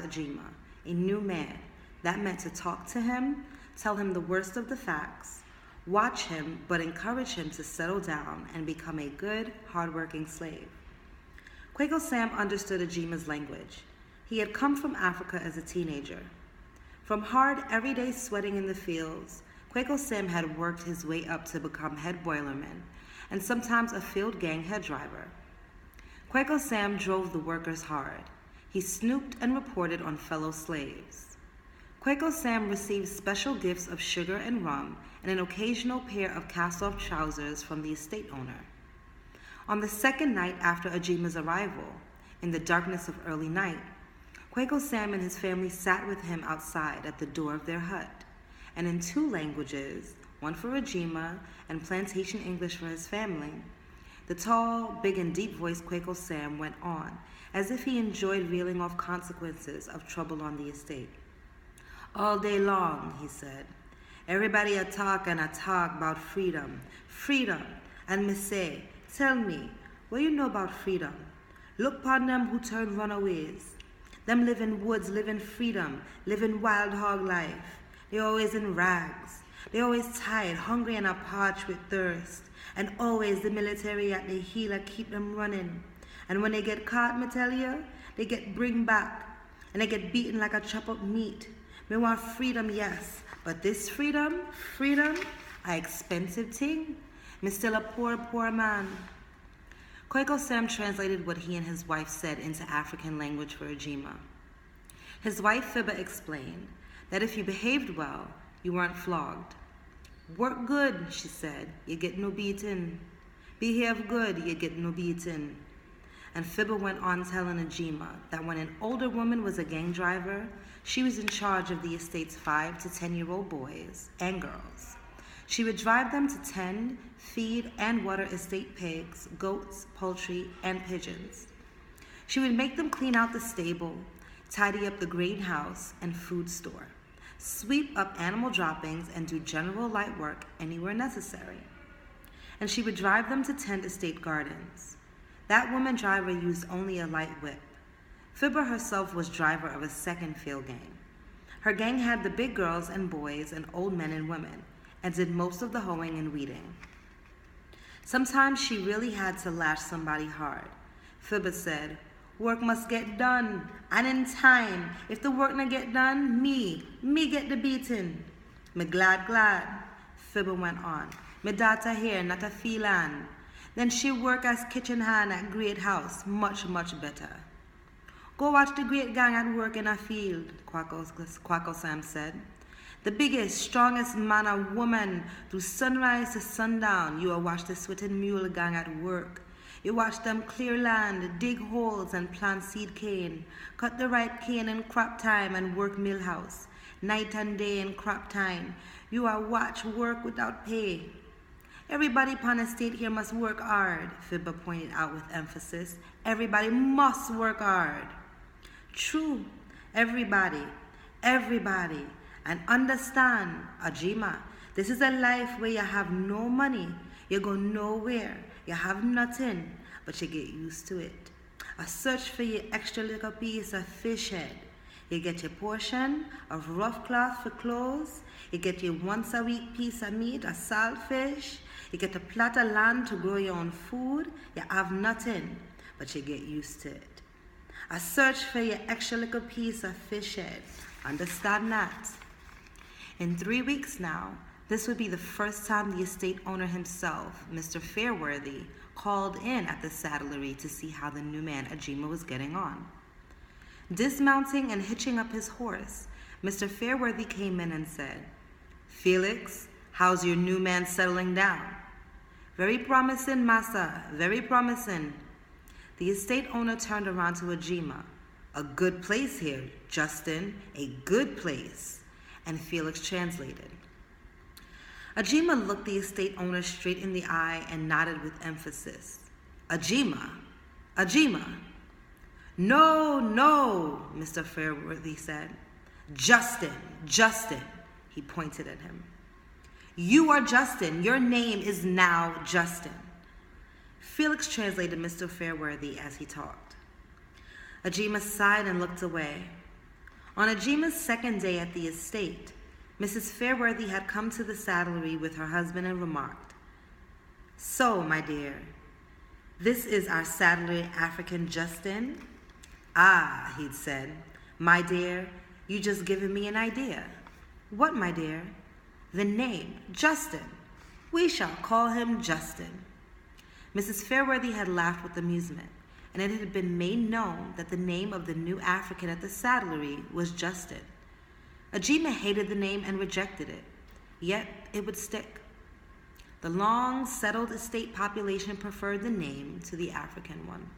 Ajima, a new man. That meant to talk to him, tell him the worst of the facts, watch him, but encourage him to settle down and become a good, hardworking slave. Kwaku Sam understood Ajima's language. He had come from Africa as a teenager. From hard, everyday sweating in the fields, Kwaku Sam had worked his way up to become head boilerman and sometimes a field gang head driver. Kwaku Sam drove the workers hard. He snooped and reported on fellow slaves. Kwaku Sam received special gifts of sugar and rum and an occasional pair of cast-off trousers from the estate owner. On the second night after Ajima's arrival, in the darkness of early night, Kwaku Sam and his family sat with him outside at the door of their hut, and in two languages, one for Ajima and plantation English for his family, the tall, big, and deep-voiced Kwaku Sam went on, as if he enjoyed reeling off consequences of trouble on the estate. All day long, he said, everybody a talk about freedom, and me say, tell me, what you know about freedom? Look upon them who turn runaways. Them live in woods, live in freedom, live in wild hog life. They always in rags. They always tired, hungry and a parched with thirst. And always the military at the heel keep them running. And when they get caught, me tell you, they get bring back. And they get beaten like a chop up meat. Me want freedom, yes. But this freedom, a expensive thing. Me still a poor man. Kwaku Sam translated what he and his wife said into African language for Ajima. His wife Fibba explained that if you behaved well, you weren't flogged. Work good, she said, you get no beating. Behave good, you get no beating. And Fibba went on telling Ajima that when an older woman was a gang driver, she was in charge of the estate's 5 to 10-year-old boys and girls. She would drive them to tend, feed, and water estate pigs, goats, poultry, and pigeons. She would make them clean out the stable, tidy up the greenhouse and food store, sweep up animal droppings, and do general light work anywhere necessary. And she would drive them to tend estate gardens. That woman driver used only a light whip. Fibba herself was driver of a second field gang. Her gang had the big girls and boys and old men and women, and did most of the hoeing and weeding. Sometimes she really had to lash somebody hard. Fibba said, work must get done, and in time. If the work not get done, me get the beating. Me glad. Fibba went on. Me daughter here, not a feelan. Then she work as kitchen hand at great house, much better. Go watch the great gang at work in a field, Kwaku Sam said. The biggest, strongest man or woman, through sunrise to sundown, you will watch the sweating mule gang at work. You watch them clear land, dig holes, and plant seed cane, cut the right cane in crop time and work mill house, night and day in crop time. You are watch work without pay. Everybody upon the estate here must work hard, Fibba pointed out with emphasis. Everybody must work hard. True, everybody. And understand, Ajima, this is a life where you have no money, you go nowhere, you have nothing, but you get used to it. A search for your extra little piece of fish head. You get your portion of rough cloth for clothes, you get your once a week piece of meat, a saltfish, you get a plot of land to grow your own food, you have nothing, but you get used to it. A search for your extra little piece of fish head. Understand that? In 3 weeks now, this would be the first time the estate owner himself, Mr. Fairworthy, called in at the saddlery to see how the new man Ajima was getting on. Dismounting and hitching up his horse, Mr. Fairworthy came in and said, Felix, how's your new man settling down? Very promising, massa, very promising. The estate owner turned around to Ajima. A good place here, Justin, a good place. And Felix translated. Ajima looked the estate owner straight in the eye and nodded with emphasis. Ajima. No, Mr. Fairworthy said. Justin, he pointed at him. You are Justin. Your name is now Justin. Felix translated Mr. Fairworthy as he talked. Ajima sighed and looked away. On Ajima's second day at the estate, Mrs. Fairworthy had come to the saddlery with her husband and remarked, "So, my dear, this is our saddlery African Justin?" "Ah," he'd said, "my dear, you just given me an idea." "What, my dear?" "The name, Justin. We shall call him Justin." Mrs. Fairworthy had laughed with amusement, and it had been made known that the name of the new African at the saddlery was Justin. Ajima hated the name and rejected it, yet it would stick. The long settled estate population preferred the name to the African one.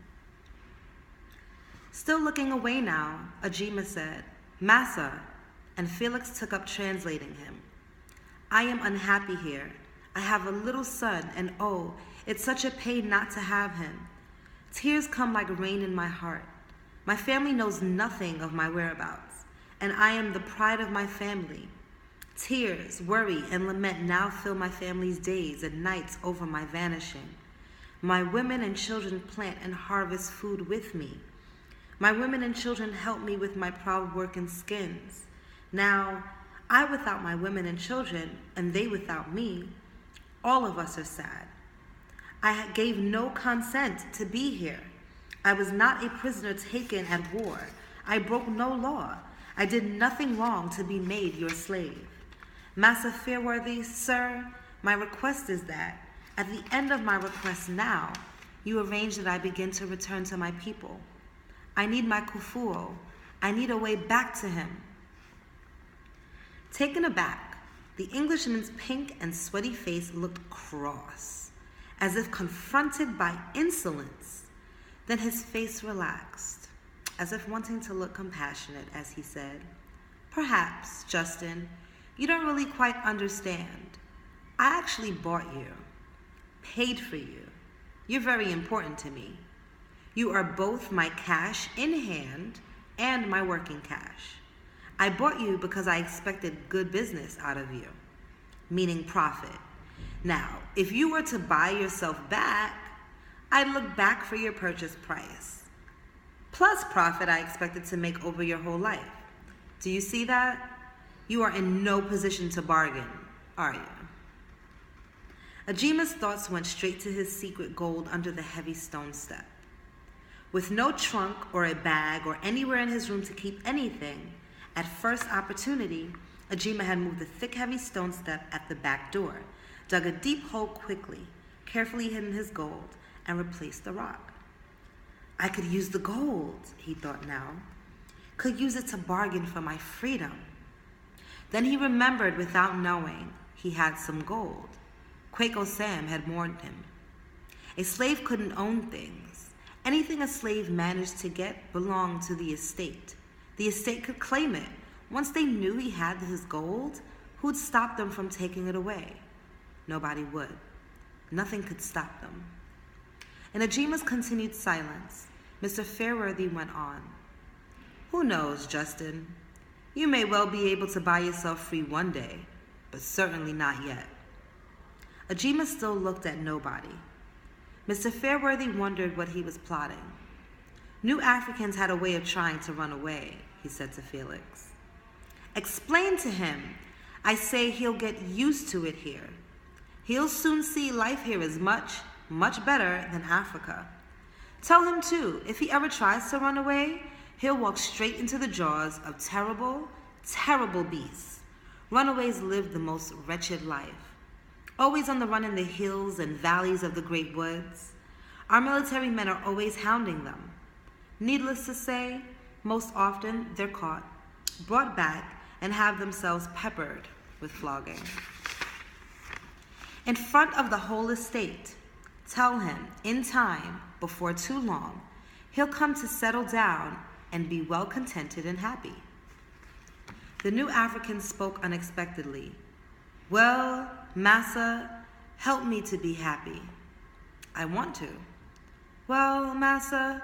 Still looking away now, Ajima said, "Massa," and Felix took up translating him. "I am unhappy here. I have a little son, and oh, it's such a pain not to have him. Tears come like rain in my heart. My family knows nothing of my whereabouts, and I am the pride of my family. Tears, worry, and lament now fill my family's days and nights over my vanishing. My women and children plant and harvest food with me. My women and children help me with my proud work and skins. Now, I without my women and children, and they without me, all of us are sad. I gave no consent to be here. I was not a prisoner taken at war. I broke no law. I did nothing wrong to be made your slave. Massa Fairworthy, sir, my request is that, at the end of my request now, you arrange that I begin to return to my people. I need my kufuo. I need a way back to him." Taken aback, the Englishman's pink and sweaty face looked cross, as if confronted by insolence. Then his face relaxed, as if wanting to look compassionate, as he said, "Perhaps, Justin, you don't really quite understand. I actually bought you, paid for you. You're very important to me. You are both my cash in hand and my working cash. I bought you because I expected good business out of you, meaning profit. Now, if you were to buy yourself back, I'd look back for your purchase price, plus profit I expected to make over your whole life. Do you see that? You are in no position to bargain, are you?" Ajima's thoughts went straight to his secret gold under the heavy stone step. With no trunk or a bag or anywhere in his room to keep anything, at first opportunity, Ajima had moved the thick, heavy stone step at the back door, dug a deep hole quickly, carefully hidden his gold, and replaced the rock. "I could use the gold," he thought now. "Could use it to bargain for my freedom." Then he remembered, without knowing, he had some gold. Quaco Sam had warned him. A slave couldn't own things. Anything a slave managed to get belonged to the estate. The estate could claim it. Once they knew he had his gold, who'd stop them from taking it away? Nobody would. Nothing could stop them. In Ajima's continued silence, Mr. Fairworthy went on. "Who knows, Justin? You may well be able to buy yourself free one day, but certainly not yet." Ajima still looked at nobody. Mr. Fairworthy wondered what he was plotting. "New Africans had a way of trying to run away," he said to Felix. "Explain to him. I say he'll get used to it here. He'll soon see life here is much, much better than Africa. Tell him, too, if he ever tries to run away, he'll walk straight into the jaws of terrible, terrible beasts. Runaways live the most wretched life, always on the run in the hills and valleys of the great woods. Our military men are always hounding them. Needless to say, most often they're caught, brought back, and have themselves peppered with flogging. In front of the whole estate, tell him, in time, before too long, he'll come to settle down and be well contented and happy." The new African spoke unexpectedly. "Well, Massa, help me to be happy." "I want to." "Well, Massa,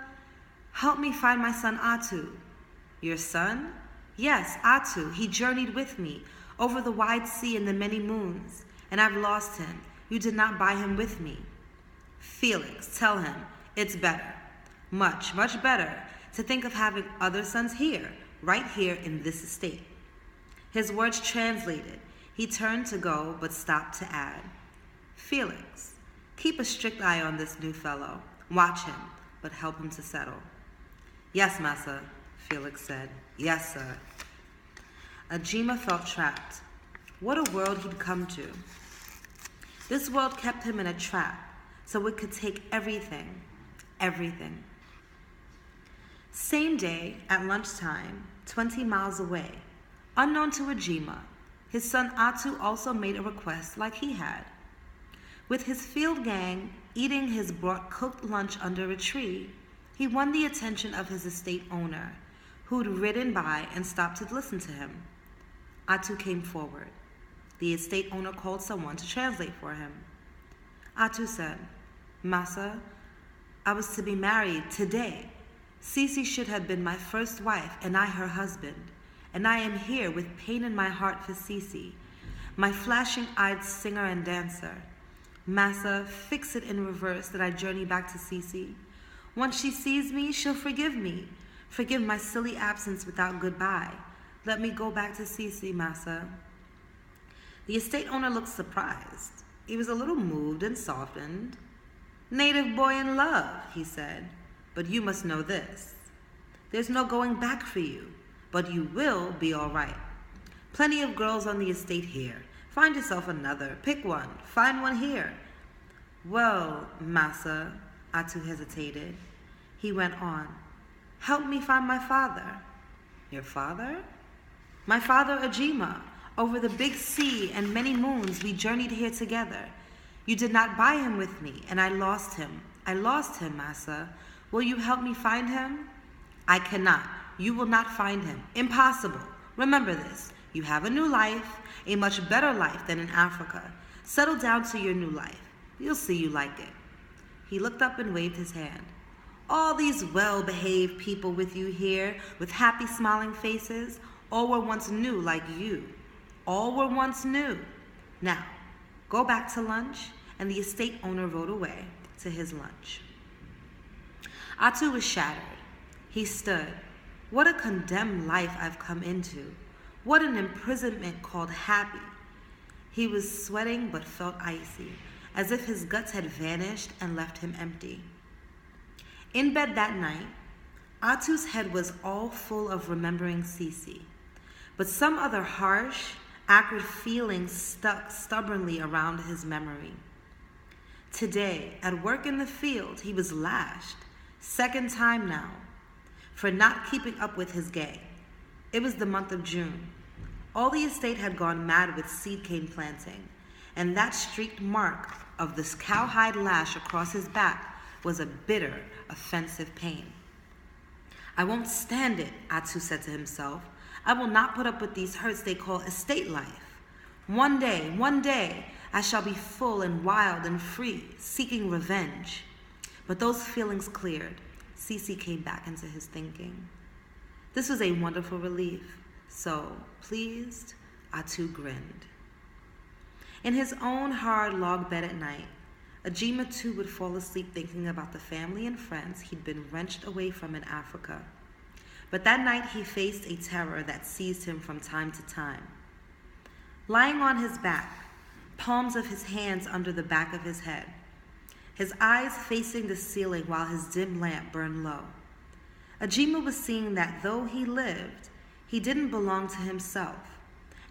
help me find my son Atu." "Your son?" "Yes, Atu. He journeyed with me over the wide sea and the many moons, and I've lost him. You did not buy him with me." "Felix, tell him it's better, much, much better, to think of having other sons here right here in this estate. His words translated, he turned to go but stopped to add, Felix, keep a strict eye on this new fellow. Watch him, but help him to settle. Yes, massa, Felix said. Yes, sir. Ajima felt trapped. What a world he'd come to. This world kept him in a trap, so it could take everything, everything. Same day, at lunchtime, 20 miles away, unknown to Ajima, his son Atu also made a request like he had. With his field gang eating his brought-cooked lunch under a tree, he won the attention of his estate owner, who'd ridden by and stopped to listen to him. Atu came forward. The estate owner called someone to translate for him. Atu said, Massa, I was to be married today. Sisi should have been my first wife and I her husband, and I am here with pain in my heart for Sisi, my flashing-eyed singer and dancer. Massa, fix it in reverse that I journey back to Sisi. Once she sees me, she'll forgive me. Forgive my silly absence without goodbye. Let me go back to Sisi, Massa. The estate owner looked surprised. He was a little moved and softened. Native boy in love, he said, but you must know this. There's no going back for you, but you will be all right. Plenty of girls on the estate here. Find yourself another. Pick one. Find one here. Well, Massa, Atu hesitated. He went on. Help me find my father. Your father? My father Ajima. Over the big sea and many moons we journeyed here together. You did not buy him with me, and I lost him. I lost him, Massa. Will you help me find him? I cannot. You will not find him. Impossible. Remember this. You have a new life, a much better life than in Africa. Settle down to your new life. You'll see you like it. He looked up and waved his hand. All these well-behaved people with you here, with happy smiling faces, all were once new like you. All were once new. Now, go back to lunch, and the estate owner rode away to his lunch. Atu was shattered. He stood. What a condemned life I've come into. What an imprisonment called happy. He was sweating but felt icy, as if his guts had vanished and left him empty. In bed that night, Atu's head was all full of remembering Sisi, but some other harsh, acrid feelings stuck stubbornly around his memory. Today, at work in the field, he was lashed, second time now, for not keeping up with his gang. It was the month of June. All the estate had gone mad with seed cane planting, and that streaked mark of this cowhide lash across his back was a bitter, offensive pain. I won't stand it, Atu said to himself. I will not put up with these hurts they call estate life. One day, I shall be full and wild and free, seeking revenge. But those feelings cleared. Sisi came back into his thinking. This was a wonderful relief. So, pleased, Atu grinned. In his own hard log bed at night, Ajima too would fall asleep thinking about the family and friends he'd been wrenched away from in Africa. But that night he faced a terror that seized him from time to time. Lying on his back, palms of his hands under the back of his head, his eyes facing the ceiling while his dim lamp burned low, Ajima was seeing that though he lived, he didn't belong to himself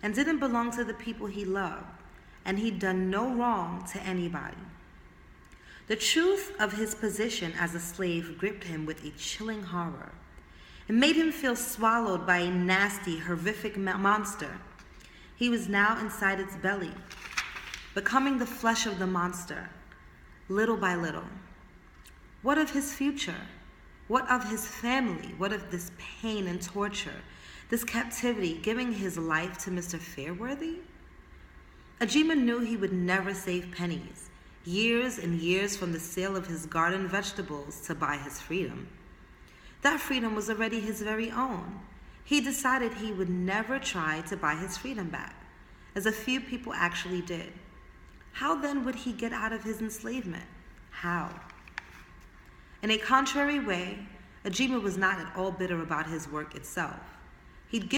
and didn't belong to the people he loved, and he'd done no wrong to anybody. The truth of his position as a slave gripped him with a chilling horror. It made him feel swallowed by a nasty, horrific monster. He was now inside its belly, becoming the flesh of the monster, little by little. What of his future? What of his family? What of this pain and torture, this captivity, giving his life to Mr. Fairworthy? Ajima knew he would never save pennies, years and years from the sale of his garden vegetables to buy his freedom. That freedom was already his very own. He decided he would never try to buy his freedom back, as a few people actually did. How then would he get out of his enslavement? How? In a contrary way, Ajima was not at all bitter about his work itself. He'd give